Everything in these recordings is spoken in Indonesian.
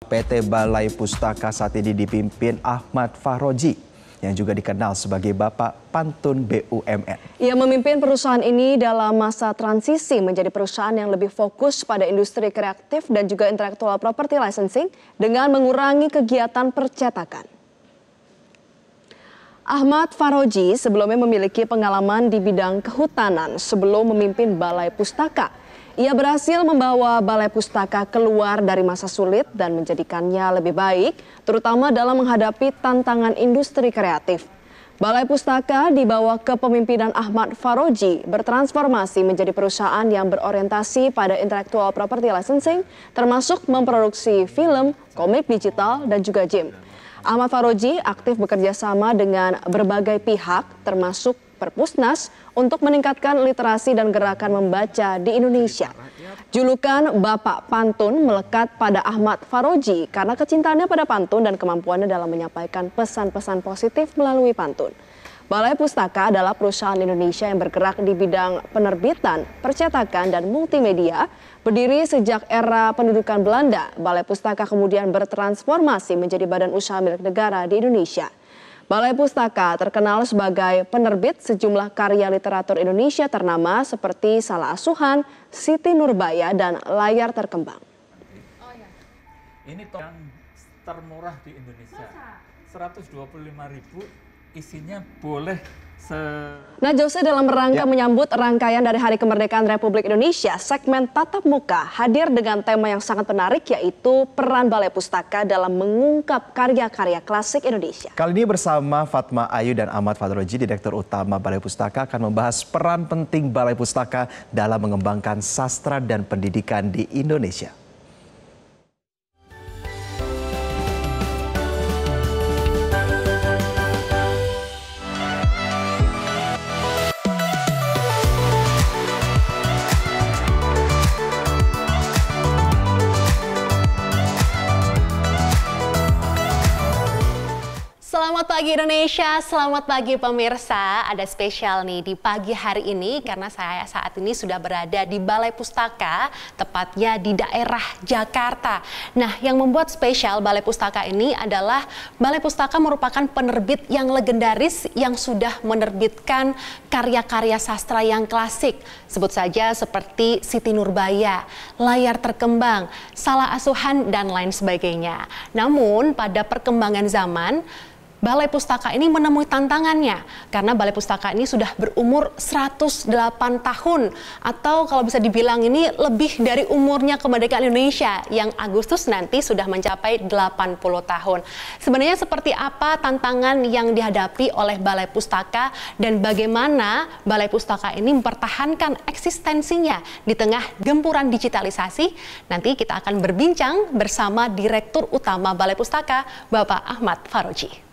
PT Balai Pustaka saat ini dipimpin Ahmad Faroji yang juga dikenal sebagai Bapak Pantun BUMN. Ia memimpin perusahaan ini dalam masa transisi menjadi perusahaan yang lebih fokus pada industri kreatif dan juga intellectual property licensing dengan mengurangi kegiatan percetakan. Ahmad Faroji sebelumnya memiliki pengalaman di bidang kehutanan sebelum memimpin Balai Pustaka. Ia berhasil membawa Balai Pustaka keluar dari masa sulit dan menjadikannya lebih baik, terutama dalam menghadapi tantangan industri kreatif. Balai Pustaka di bawah kepemimpinan Ahmad Faroji bertransformasi menjadi perusahaan yang berorientasi pada intellectual property licensing, termasuk memproduksi film, komik digital, dan juga game. Ahmad Faroji aktif bekerja sama dengan berbagai pihak, termasuk Perpusnas, untuk meningkatkan literasi dan gerakan membaca di Indonesia. Julukan Bapak Pantun melekat pada Ahmad Faroji karena kecintaannya pada pantun dan kemampuannya dalam menyampaikan pesan-pesan positif melalui pantun. Balai Pustaka adalah perusahaan Indonesia yang bergerak di bidang penerbitan, percetakan, dan multimedia. Berdiri sejak era pendudukan Belanda, Balai Pustaka kemudian bertransformasi menjadi badan usaha milik negara di Indonesia. Balai Pustaka terkenal sebagai penerbit sejumlah karya literatur Indonesia ternama seperti Salah Asuhan, Siti Nurbaya, dan Layar Terkembang. Oh, ya. Ini yang termurah di Indonesia, 125.000, isinya boleh Nah, Jose, dalam rangka menyambut rangkaian dari Hari Kemerdekaan Republik Indonesia, segmen Tatap Muka hadir dengan tema yang sangat menarik, yaitu peran Balai Pustaka dalam mengungkap karya-karya klasik Indonesia. Kali ini bersama Fatma Ayu dan Ahmad Faroji, Direktur Utama Balai Pustaka, akan membahas peran penting Balai Pustaka dalam mengembangkan sastra dan pendidikan di Indonesia. Selamat pagi Indonesia, selamat pagi pemirsa. Ada spesial nih di pagi hari ini karena saya saat ini sudah berada di Balai Pustaka, tepatnya di daerah Jakarta. Nah, yang membuat spesial Balai Pustaka ini adalah Balai Pustaka merupakan penerbit yang legendaris yang sudah menerbitkan karya-karya sastra yang klasik. Sebut saja seperti Siti Nurbaya, Layar Terkembang, Salah Asuhan, dan lain sebagainya. Namun pada perkembangan zaman, Balai Pustaka ini menemui tantangannya karena Balai Pustaka ini sudah berumur 108 tahun atau kalau bisa dibilang ini lebih dari umurnya kemerdekaan Indonesia yang Agustus nanti sudah mencapai 80 tahun. Sebenarnya seperti apa tantangan yang dihadapi oleh Balai Pustaka dan bagaimana Balai Pustaka ini mempertahankan eksistensinya di tengah gempuran digitalisasi? Nanti kita akan berbincang bersama Direktur Utama Balai Pustaka, Bapak Ahmad Faroji.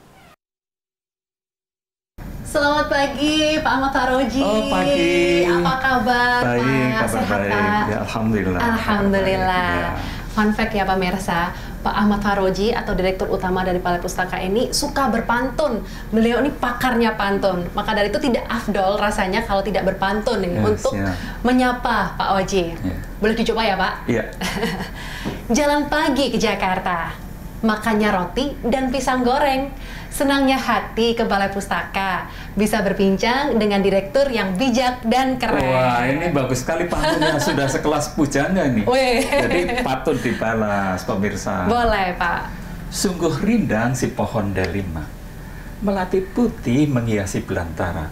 Selamat pagi Pak Ahmad Faroji. Oh, pagi. Apa kabar baik, Pak? kabar Sehat baik. Pak? Ya, Alhamdulillah. Alhamdulillah. Ya. Fun fact ya pemirsa, Pak Ahmad Faroji atau Direktur Utama dari Balai Pustaka ini suka berpantun. Beliau ini pakarnya pantun. Maka dari itu tidak afdol rasanya kalau tidak berpantun nih untuk menyapa Pak Oji. Boleh dicoba ya Pak? Iya. Jalan pagi ke Jakarta, makannya roti dan pisang goreng. Senangnya hati ke Balai Pustaka, bisa berbincang dengan direktur yang bijak dan keren. Wah, ini bagus sekali pantunnya, sudah sekelas pujangga ini. Jadi patut dibalas pemirsa. Boleh Pak. Sungguh rindang si pohon delima, melati putih menghiasi belantara.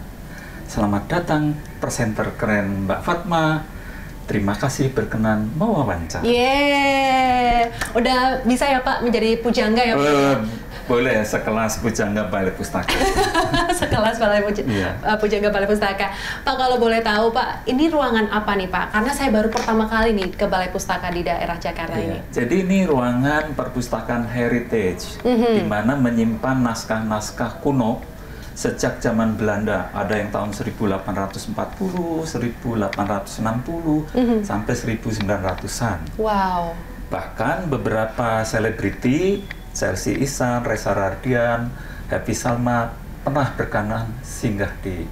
Selamat datang presenter keren Mbak Fatma. Terima kasih berkenan mewawancara. Udah bisa ya Pak menjadi pujangga ya Pak? Boleh, sekelas pujangga Balai Pustaka. Sekelas pujangga Balai Pustaka. Pak, kalau boleh tahu Pak, ini ruangan apa nih Pak? Karena saya baru pertama kali nih ke Balai Pustaka di daerah Jakarta ini. Jadi ini ruangan perpustakaan heritage, di mana menyimpan naskah-naskah kuno sejak zaman Belanda. Ada yang tahun 1840, 1860, sampai 1900-an. Wow. Bahkan beberapa selebriti, Chelsea Ihsan, Reza Radian, Happy Salma pernah berkenan singgah di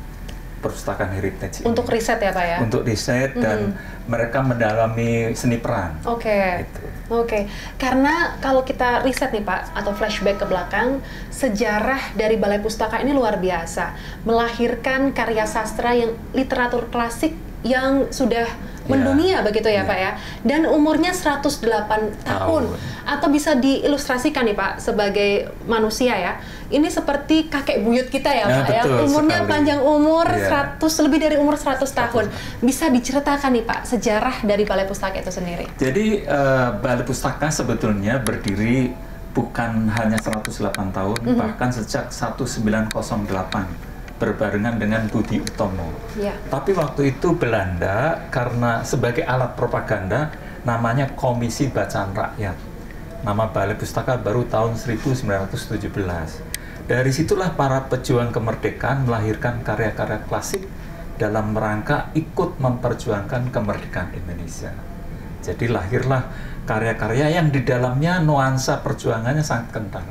perpustakaan heritage ini. Untuk riset ya Pak ya? Untuk riset dan mereka mendalami seni peran. Oke. Gitu. Oke. Karena kalau kita riset nih Pak, atau flashback ke belakang, sejarah dari Balai Pustaka ini luar biasa. Melahirkan karya sastra yang literatur klasik yang sudah mendunia begitu ya Pak ya. Dan umurnya 108 tahun. Atau bisa diilustrasikan nih Pak sebagai manusia ya. Ini seperti kakek buyut kita ya Pak ya. Umurnya sekali. Panjang umur 100 lebih dari umur 100 tahun. Bisa diceritakan nih Pak sejarah dari Balai Pustaka itu sendiri. Jadi Balai Pustaka sebetulnya berdiri bukan hanya 108 tahun, bahkan sejak 1908. Berbarengan dengan Budi Utomo. Tapi waktu itu Belanda karena sebagai alat propaganda namanya Komisi Bacaan Rakyat. Nama Balai Pustaka baru tahun 1917. Dari situlah para pejuang kemerdekaan melahirkan karya-karya klasik dalam rangka ikut memperjuangkan kemerdekaan Indonesia. Jadi lahirlah karya-karya yang di dalamnya nuansa perjuangannya sangat kental.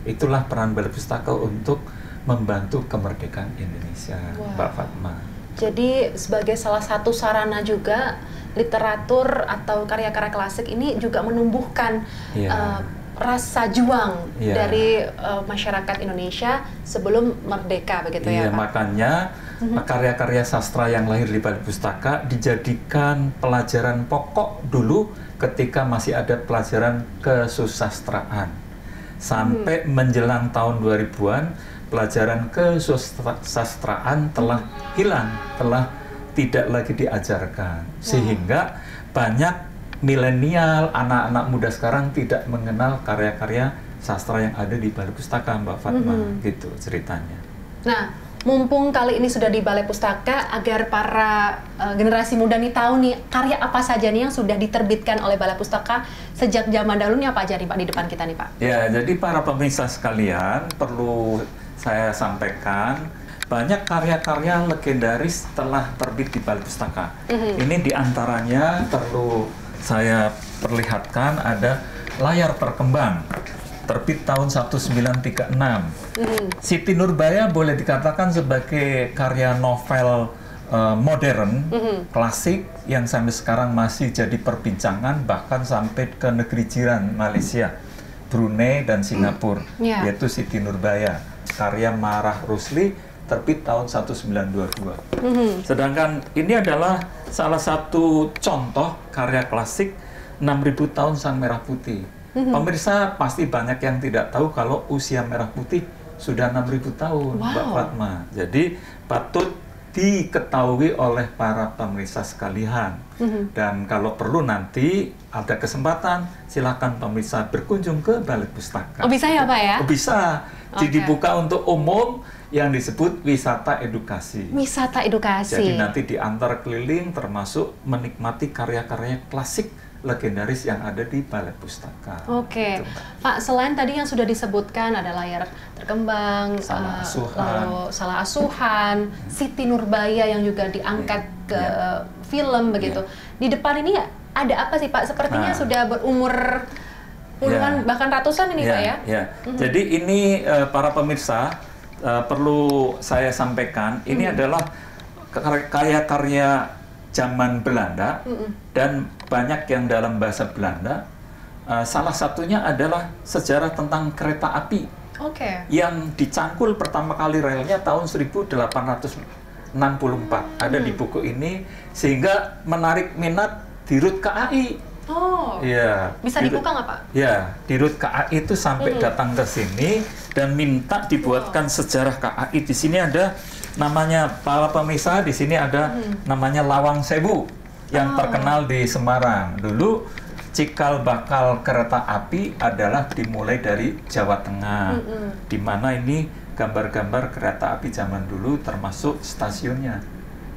Itulah peran Balai Pustaka untuk membantu kemerdekaan Indonesia, Mbak Fatma. Jadi sebagai salah satu sarana juga literatur atau karya-karya klasik ini juga menumbuhkan rasa juang dari masyarakat Indonesia sebelum merdeka begitu ya Pak? Makanya karya-karya sastra yang lahir di Balai Pustaka dijadikan pelajaran pokok dulu ketika masih ada pelajaran kesusastraan. Sampai menjelang tahun 2000-an pelajaran kesusastraan telah hilang, telah tidak lagi diajarkan. Sehingga banyak milenial, anak-anak muda sekarang tidak mengenal karya-karya sastra yang ada di Balai Pustaka, Mbak Fatma. Gitu ceritanya. Nah, mumpung kali ini sudah di Balai Pustaka, agar para generasi muda nih tahu nih karya apa saja nih yang sudah diterbitkan oleh Balai Pustaka sejak zaman dahulu nih, apa aja nih Pak di depan kita nih Pak? Ya, jadi para pemirsa sekalian, perlu saya sampaikan banyak karya-karya legendaris telah terbit di Balai Pustaka. Ini diantaranya perlu saya perlihatkan ada Layar Terkembang, terbit tahun 1936. Siti Nurbaya boleh dikatakan sebagai karya novel modern, klasik yang sampai sekarang masih jadi perbincangan bahkan sampai ke negeri jiran Malaysia, Brunei dan Singapura, yaitu Siti Nurbaya, karya Marah Rusli, terbit tahun 1922. Sedangkan ini adalah salah satu contoh karya klasik 6000 tahun Sang Merah Putih. Pemirsa pasti banyak yang tidak tahu kalau usia Merah Putih sudah 6000 tahun, Mbak Fatma. Jadi patut diketahui oleh para pemirsa sekalian. Dan kalau perlu nanti ada kesempatan, silakan pemirsa berkunjung ke Balai Pustaka. Oh bisa ya Pak ya? Bisa. Jadi dibuka untuk umum yang disebut wisata edukasi. Wisata edukasi. Jadi nanti diantar keliling termasuk menikmati karya-karya klasik legendaris yang ada di Balai Pustaka. Oke, Pak, selain tadi yang sudah disebutkan ada Layar Terkembang, lalu Salah Asuhan, Siti Nurbaya yang juga diangkat ke film begitu. Di depan ini ada apa sih Pak? Sepertinya sudah berumur puluhan bahkan ratusan ini Pak ya? Jadi ini para pemirsa perlu saya sampaikan, ini adalah karya-karya zaman Belanda dan banyak yang dalam bahasa Belanda. Salah satunya adalah sejarah tentang kereta api yang dicangkul pertama kali relnya tahun 1864. Ada di buku ini sehingga menarik minat Dirut KAI. Oh, ya. Bisa dibuka nggak Pak? Ya, Dirut KAI itu sampai datang ke sini dan minta dibuatkan sejarah KAI. Di sini ada namanya, para pemirsa, di sini ada namanya Lawang Sewu yang terkenal di Semarang. Dulu cikal bakal kereta api adalah dimulai dari Jawa Tengah, di mana ini gambar-gambar kereta api zaman dulu termasuk stasiunnya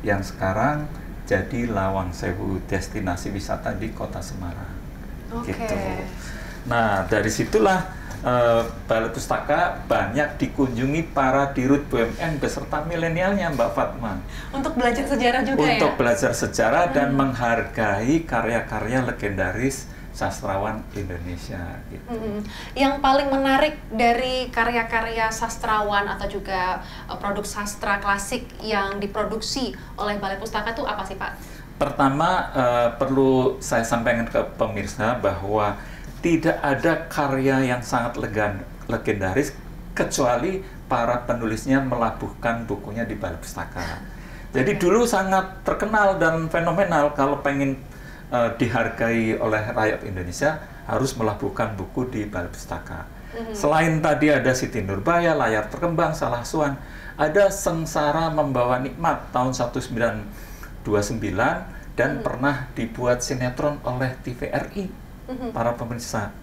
yang sekarang jadi Lawang Sewu, destinasi wisata di Kota Semarang. Gitu. Nah, dari situlah Balai Pustaka banyak dikunjungi para dirut BUMN beserta milenialnya, Mbak Fatma. Untuk belajar sejarah juga Untuk belajar sejarah dan menghargai karya-karya legendaris sastrawan Indonesia gitu. Yang paling menarik dari karya-karya sastrawan atau juga produk sastra klasik yang diproduksi oleh Balai Pustaka itu apa sih Pak? Pertama, perlu saya sampaikan ke pemirsa bahwa tidak ada karya yang sangat legendaris kecuali para penulisnya melabuhkan bukunya di Balai Pustaka. Jadi dulu sangat terkenal dan fenomenal kalau pengen dihargai oleh rakyat Indonesia harus melabuhkan buku di Balai Pustaka. Selain tadi ada Siti Nurbaya, Layar Terkembang, Salah Suan, ada Sengsara Membawa Nikmat tahun 1929 dan pernah dibuat sinetron oleh TVRI para pemirsa,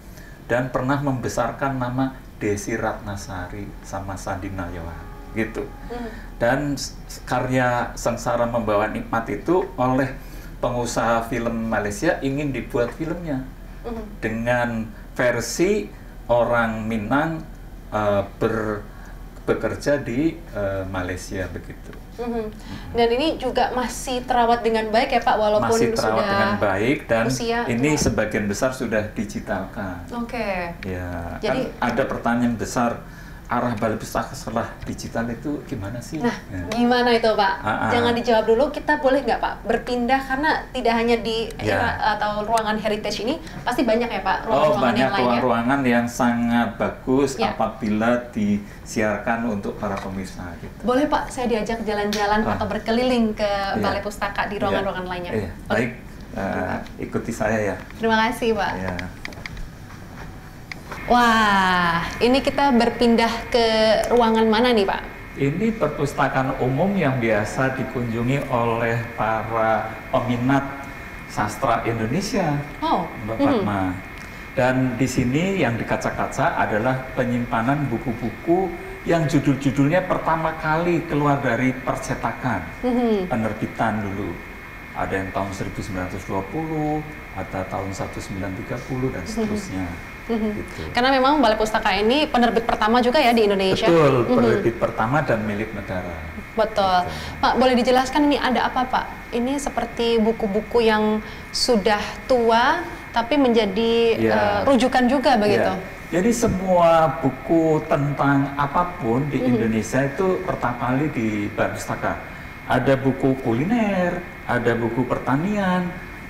dan pernah membesarkan nama Desi Ratnasari sama Sandi Najwa gitu. Dan karya Sengsara Membawa Nikmat itu oleh pengusaha film Malaysia ingin dibuat filmnya dengan versi orang Minang bekerja di Malaysia begitu. Dan ini juga masih terawat dengan baik ya Pak, walaupun masih terawat sudah dengan baik dan usia ini tua. sebagian besar sudah digitalkan. Oke. Ya, Jadi kan ada pertanyaan besar, arah Balai Pustaka setelah digital itu gimana sih? Nah, Ya. gimana itu Pak? Ah. Jangan dijawab dulu, kita boleh nggak Pak berpindah, karena tidak hanya di era atau ruangan heritage ini, pasti banyak ya Pak ruangan-ruangan banyak yang lainnya. ruang-ruangan yang sangat bagus Ya. apabila disiarkan untuk para pemirsa gitu. Boleh Pak, saya diajak jalan-jalan atau berkeliling ke Balai Pustaka di ruangan-ruangan lainnya. Iya. Boleh? Baik, ikuti saya ya. Terima kasih Pak. Ya. Wah, ini kita berpindah ke ruangan mana nih Pak? Ini perpustakaan umum yang biasa dikunjungi oleh para peminat sastra Indonesia, Oh, Mbak Fatma. Dan di sini yang di kaca-kaca adalah penyimpanan buku-buku yang judul-judulnya pertama kali keluar dari percetakan, penerbitan dulu. Ada yang tahun 1920, ada tahun 1930 dan seterusnya. Gitu. Karena memang Balai Pustaka ini penerbit pertama juga ya di Indonesia. Betul, penerbit pertama dan milik negara. Betul. Pak, boleh dijelaskan ini ada apa Pak? Ini seperti buku-buku yang sudah tua tapi menjadi rujukan juga begitu? Jadi semua buku tentang apapun di Indonesia itu pertama kali di Balai Pustaka. Ada buku kuliner, ada buku pertanian,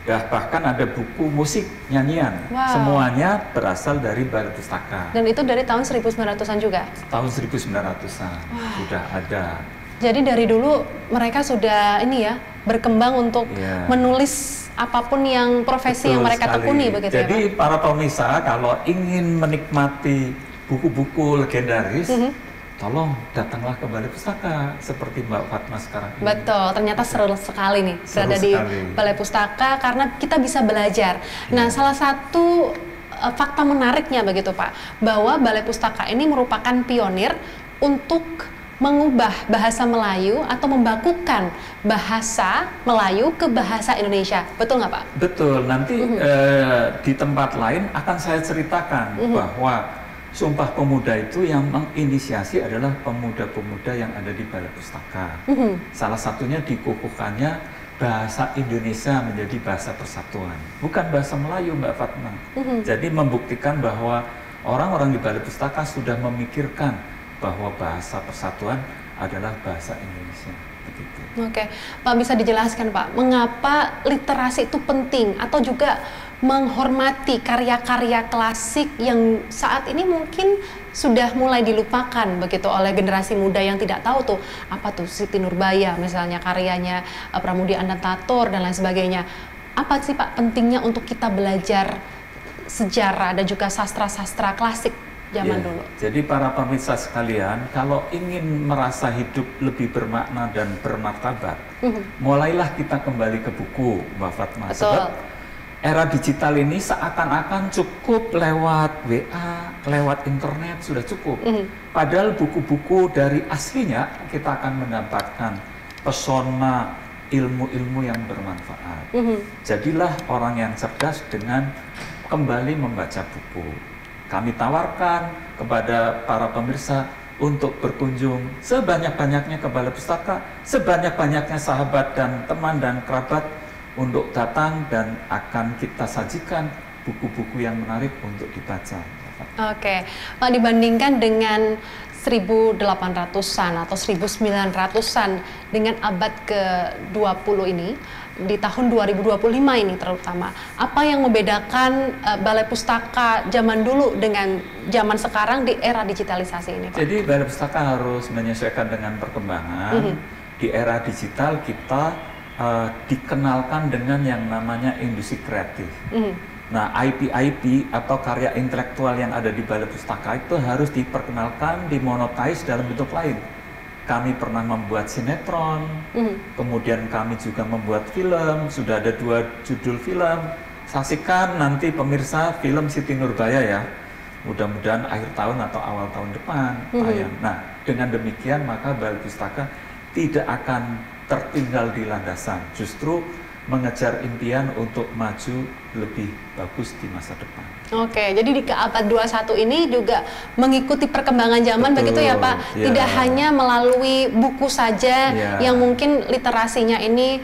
bahkan ada buku musik, nyanyian. Wow. Semuanya berasal dari Balai Pustaka. Dan itu dari tahun 1900-an juga? Tahun 1900-an sudah ada. Jadi dari dulu mereka sudah ini ya, berkembang untuk menulis apapun yang profesi yang mereka tekuni begitu. Jadi ya Pak? para pemirsa kalau ingin menikmati buku-buku legendaris, tolong datanglah ke Balai Pustaka seperti Mbak Fatma sekarang ini. Betul, ternyata seru sekali nih berada di Balai Pustaka karena kita bisa belajar. Nah, salah satu fakta menariknya begitu Pak, bahwa Balai Pustaka ini merupakan pionir untuk mengubah bahasa Melayu atau membakukan bahasa Melayu ke bahasa Indonesia. Betul nggak Pak? Betul, nanti di tempat lain akan saya ceritakan bahwa Sumpah Pemuda itu yang menginisiasi adalah pemuda-pemuda yang ada di Balai Pustaka. Salah satunya dikukuhkannya bahasa Indonesia menjadi bahasa persatuan, bukan bahasa Melayu Mbak Fatma. Jadi membuktikan bahwa orang-orang di Balai Pustaka sudah memikirkan bahwa bahasa persatuan adalah bahasa Indonesia. Begitu. Oke, Pak, bisa dijelaskan Pak, mengapa literasi itu penting atau juga menghormati karya-karya klasik yang saat ini mungkin sudah mulai dilupakan begitu oleh generasi muda yang tidak tahu tuh apa tuh Siti Nurbaya misalnya, karyanya Pramudia Anantatur dan lain sebagainya. Apa sih Pak pentingnya untuk kita belajar sejarah dan juga sastra-sastra klasik zaman dulu? Jadi para pemirsa sekalian, kalau ingin merasa hidup lebih bermakna dan bermartabat, mulailah kita kembali ke buku Mbak Fatma. Betul. Sebab era digital ini seakan-akan cukup lewat WA, lewat internet sudah cukup. Padahal buku-buku dari aslinya kita akan mendapatkan pesona ilmu-ilmu yang bermanfaat. Jadilah orang yang cerdas dengan kembali membaca buku. Kami tawarkan kepada para pemirsa untuk berkunjung sebanyak-banyaknya ke Balai Pustaka, sebanyak-banyaknya sahabat dan teman dan kerabat untuk datang dan akan kita sajikan buku-buku yang menarik untuk dibaca. Oke, Pak, dibandingkan dengan 1800-an atau 1900-an dengan abad ke-20 ini, di tahun 2025 ini terutama, apa yang membedakan balai pustaka zaman dulu dengan zaman sekarang di era digitalisasi ini, Pak? Jadi balai pustaka harus menyesuaikan dengan perkembangan. Di era digital kita dikenalkan dengan yang namanya industri kreatif. Nah, IP atau karya intelektual yang ada di balai pustaka itu harus diperkenalkan, dimonetize dalam bentuk lain. Kami pernah membuat sinetron, kemudian kami juga membuat film, sudah ada 2 judul film. Saksikan nanti pemirsa film Siti Nurbaya ya, mudah-mudahan akhir tahun atau awal tahun depan tayang. Nah, dengan demikian maka balai pustaka tidak akan tertinggal di landasan, justru mengejar impian untuk maju lebih bagus di masa depan. Oke, jadi di abad 21 ini juga mengikuti perkembangan zaman. Betul, begitu ya Pak? Ya. Tidak hanya melalui buku saja yang mungkin literasinya ini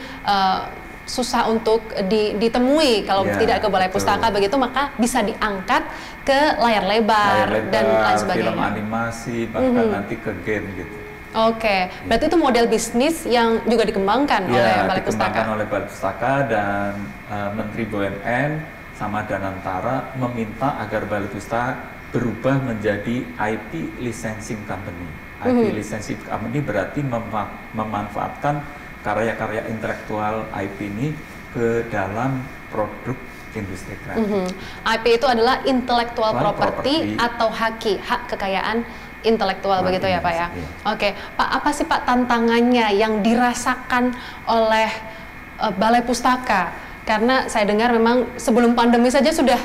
susah untuk ditemui kalau tidak ke balai pustaka, begitu, maka bisa diangkat ke layar lebar dan lain sebagainya. Film animasi, bahkan nanti ke game gitu. Oke, berarti itu model bisnis yang juga dikembangkan oleh Balai Pustaka. Dikembangkan oleh Balai Pustaka, dan Menteri BUMN sama Danantara meminta agar Balai Pustaka berubah menjadi IP licensing company. IP licensing company berarti memanfaatkan karya-karya intelektual IP ini ke dalam produk industri kreatif. IP itu adalah intellectual property atau hak kekayaan intelektual, begitu ya Pak ya? Oke, Pak, apa sih Pak tantangannya yang dirasakan oleh Balai Pustaka? Karena saya dengar memang sebelum pandemi saja sudah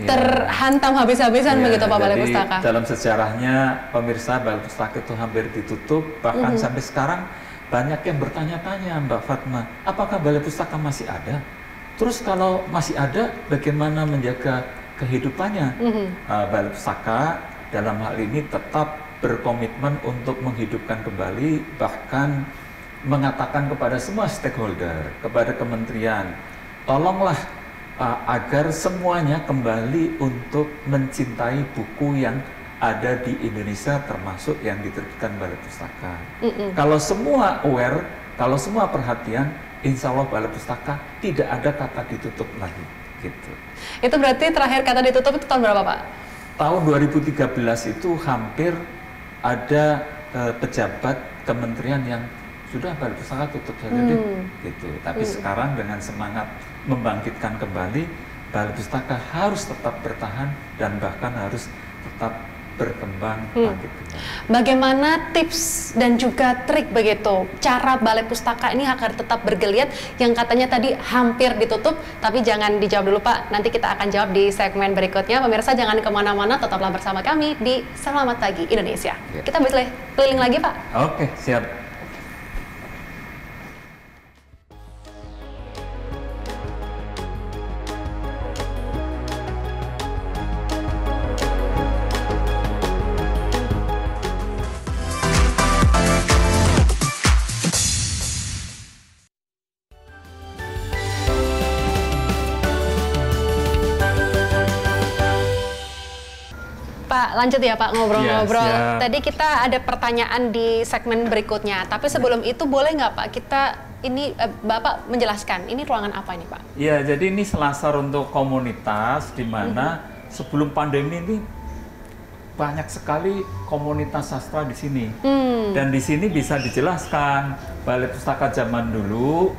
terhantam habis-habisan begitu Pak Balai Pustaka. Dalam sejarahnya pemirsa, Balai Pustaka itu hampir ditutup, bahkan sampai sekarang banyak yang bertanya-tanya, Mbak Fatma, apakah Balai Pustaka masih ada? Terus kalau masih ada, bagaimana menjaga kehidupannya? Balai Pustaka dalam hal ini tetap berkomitmen untuk menghidupkan kembali, bahkan mengatakan kepada semua stakeholder, kepada kementerian, tolonglah agar semuanya kembali untuk mencintai buku yang ada di Indonesia, termasuk yang diterbitkan Balai Pustaka. Kalau semua aware, kalau semua perhatian, insya Allah Balai Pustaka tidak ada kata ditutup lagi. Gitu. Itu berarti terakhir kata ditutup itu tahun berapa Pak? Tahun 2013 itu hampir ada pejabat kementerian yang sudah Balai Pustaka tutup saja deh, gitu. Tapi sekarang dengan semangat membangkitkan kembali, Balai Pustaka harus tetap bertahan dan bahkan harus tetap berkembang. Bagaimana tips dan juga trik begitu cara Balai Pustaka ini agar tetap bergeliat, yang katanya tadi hampir ditutup? Tapi jangan dijawab dulu Pak, nanti kita akan jawab di segmen berikutnya. Pemirsa jangan kemana-mana, tetaplah bersama kami di Selamat Pagi Indonesia. Kita bisa keliling lagi Pak. Oke, siap. Pak, lanjut ya Pak ngobrol-ngobrol. Tadi kita ada pertanyaan di segmen berikutnya, tapi sebelum itu boleh nggak Pak kita ini Bapak menjelaskan ini ruangan apa ini Pak? Ya, jadi ini selasar untuk komunitas di mana sebelum pandemi ini banyak sekali komunitas sastra di sini. Dan di sini bisa dijelaskan Balai Pustaka zaman dulu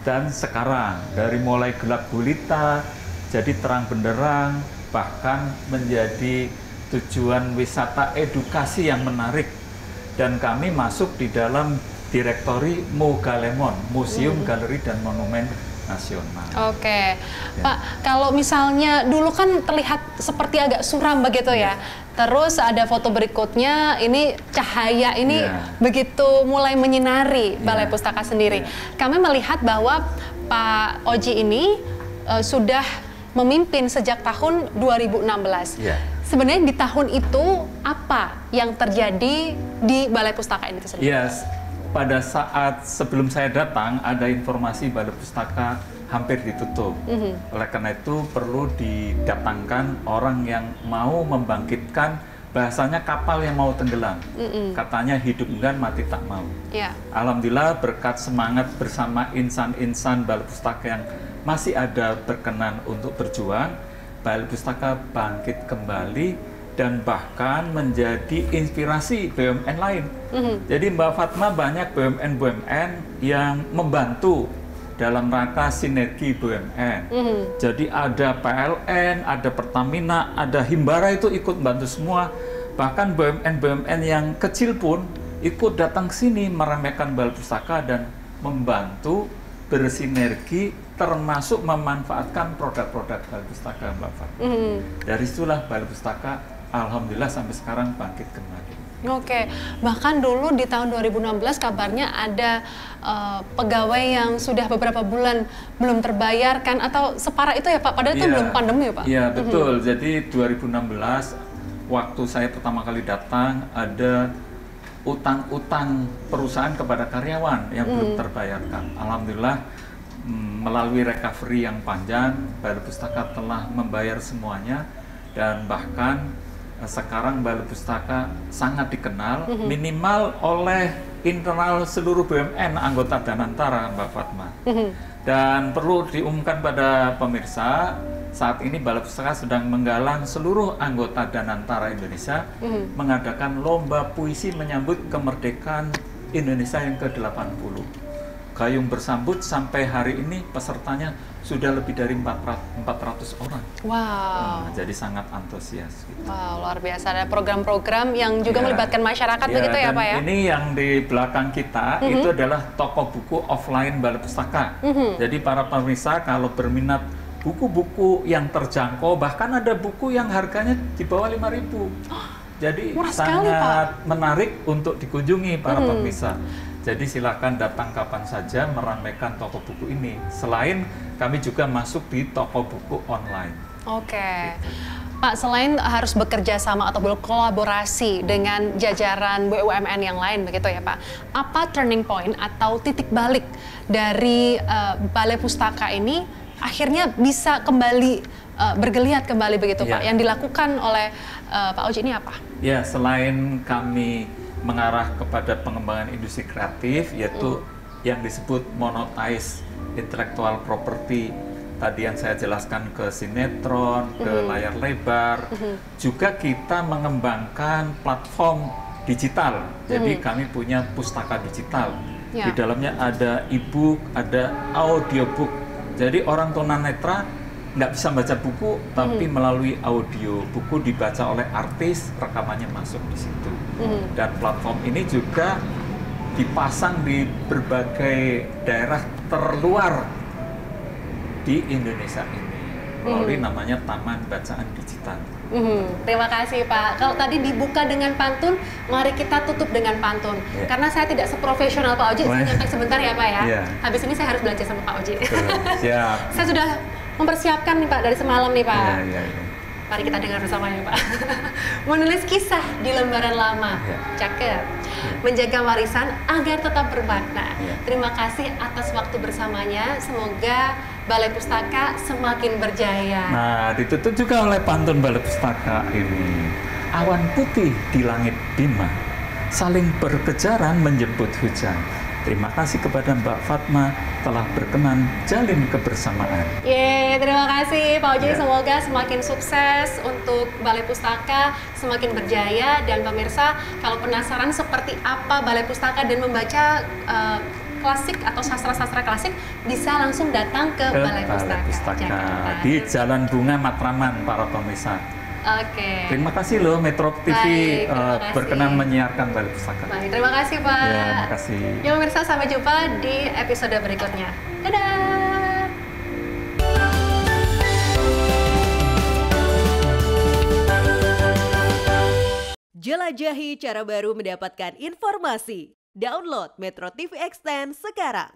dan sekarang, dari mulai gelap gulita jadi terang benderang, bahkan menjadi tujuan wisata edukasi yang menarik, dan kami masuk di dalam direktori Mogalemon, Museum, Galeri, dan Monumen Nasional. Oke, Pak, kalau misalnya dulu kan terlihat seperti agak suram begitu ya, terus ada foto berikutnya, ini cahaya ini begitu mulai menyinari Balai Pustaka sendiri. Kami melihat bahwa Pak Oji ini sudah memimpin sejak tahun 2016. Sebenarnya di tahun itu apa yang terjadi di Balai Pustaka ini sendiri? Pada saat sebelum saya datang ada informasi Balai Pustaka hampir ditutup. Oleh karena itu perlu didatangkan orang yang mau membangkitkan, bahasanya kapal yang mau tenggelam. Katanya hidup enggan mati tak mau. Ya. Alhamdulillah berkat semangat bersama insan-insan Balai Pustaka yang masih ada berkenan untuk berjuang, Balai Pustaka bangkit kembali dan bahkan menjadi inspirasi BUMN lain. Jadi Mbak Fatma, banyak BUMN-BUMN yang membantu dalam rangka sinergi BUMN. Jadi ada PLN, ada Pertamina, ada Himbara, itu ikut bantu semua. Bahkan BUMN-BUMN yang kecil pun ikut datang ke sini meramaikan Balai Pustaka dan membantu bersinergi, termasuk memanfaatkan produk-produk Balai Pustaka, Mbak Fatma. Dari situlah Balai Pustaka alhamdulillah sampai sekarang bangkit kembali. Oke, bahkan dulu di tahun 2016 kabarnya ada pegawai yang sudah beberapa bulan belum terbayarkan, atau separah itu ya Pak, padahal itu belum pandemi ya Pak? Iya betul, jadi 2016 waktu saya pertama kali datang ada utang-utang perusahaan kepada karyawan yang belum terbayarkan. Alhamdulillah melalui recovery yang panjang, Balai Pustaka telah membayar semuanya, dan bahkan sekarang Balai Pustaka sangat dikenal minimal oleh internal seluruh BUMN anggota Danantara, Mbak Fatma. Dan perlu diumumkan pada pemirsa, saat ini Balai Pustaka sedang menggalang seluruh anggota Danantara Indonesia mengadakan lomba puisi menyambut kemerdekaan Indonesia yang ke-80. Gayung Bersambut sampai hari ini pesertanya sudah lebih dari 400 orang. Wow. Jadi sangat antusias. Gitu. Wow, luar biasa. Ada program-program yang juga melibatkan masyarakat begitu ya Pak ya? Ini yang di belakang kita itu adalah toko buku offline Balai Pustaka. Jadi para pemirsa kalau berminat buku-buku yang terjangkau, bahkan ada buku yang harganya di bawah 5.000. Jadi murah sekali, sangat menarik untuk dikunjungi para pemirsa. Jadi silakan datang kapan saja meramaikan toko buku ini. Selain kami juga masuk di toko buku online. Oke. Pak, selain harus bekerja sama atau berkolaborasi dengan jajaran BUMN yang lain begitu ya Pak, apa turning point atau titik balik dari Balai Pustaka ini akhirnya bisa kembali bergeliat kembali begitu Pak? Yang dilakukan oleh Pak Oji ini apa? Ya, selain kami mengarah kepada pengembangan industri kreatif, yaitu yang disebut monetize intellectual property, tadi yang saya jelaskan, ke sinetron, ke layar lebar. Juga kita mengembangkan platform digital. Jadi kami punya pustaka digital. Di dalamnya ada e-book, ada audiobook. Jadi orang tunanetra nggak bisa baca buku, tapi melalui audio. Buku dibaca oleh artis, rekamannya masuk di situ. Dan platform ini juga dipasang di berbagai daerah terluar di Indonesia ini melalui namanya Taman Bacaan Digital. Terima kasih Pak. Kalau tadi dibuka dengan pantun, mari kita tutup dengan pantun. Karena saya tidak seprofesional Pak Oji, saya nyontek sebentar ya Pak ya. Habis ini saya harus belajar sama Pak Oji. Siap. Saya sudah mempersiapkan nih Pak dari semalam nih Pak. Iya. Mari kita dengar bersama ya Pak. Menulis kisah di lembaran lama, cakep. Menjaga warisan agar tetap bermakna. Terima kasih atas waktu bersamanya. Semoga Balai Pustaka semakin berjaya. Nah, ditutup juga oleh pantun Balai Pustaka ini. Awan putih di langit bima, saling berkejaran menjemput hujan. Terima kasih kepada Mbak Fatma telah berkenan jalin kebersamaan. Terima kasih Pak Oji. Semoga semakin sukses untuk Balai Pustaka, semakin berjaya. Dan pemirsa, kalau penasaran seperti apa Balai Pustaka dan membaca klasik atau sastra-sastra klasik, bisa langsung datang ke Balai Pustaka Jakarta. Di Jalan Bunga Matraman, para pemirsa. Oke. Terima kasih loh Metro TV berkenan menyiarkan Balai Pustaka. Baik, terima kasih Pak. Ya, terima kasih. Ya pemirsa, sampai jumpa di episode berikutnya. Dadah. Jelajahi cara baru mendapatkan informasi. Download Metro TV Extend sekarang.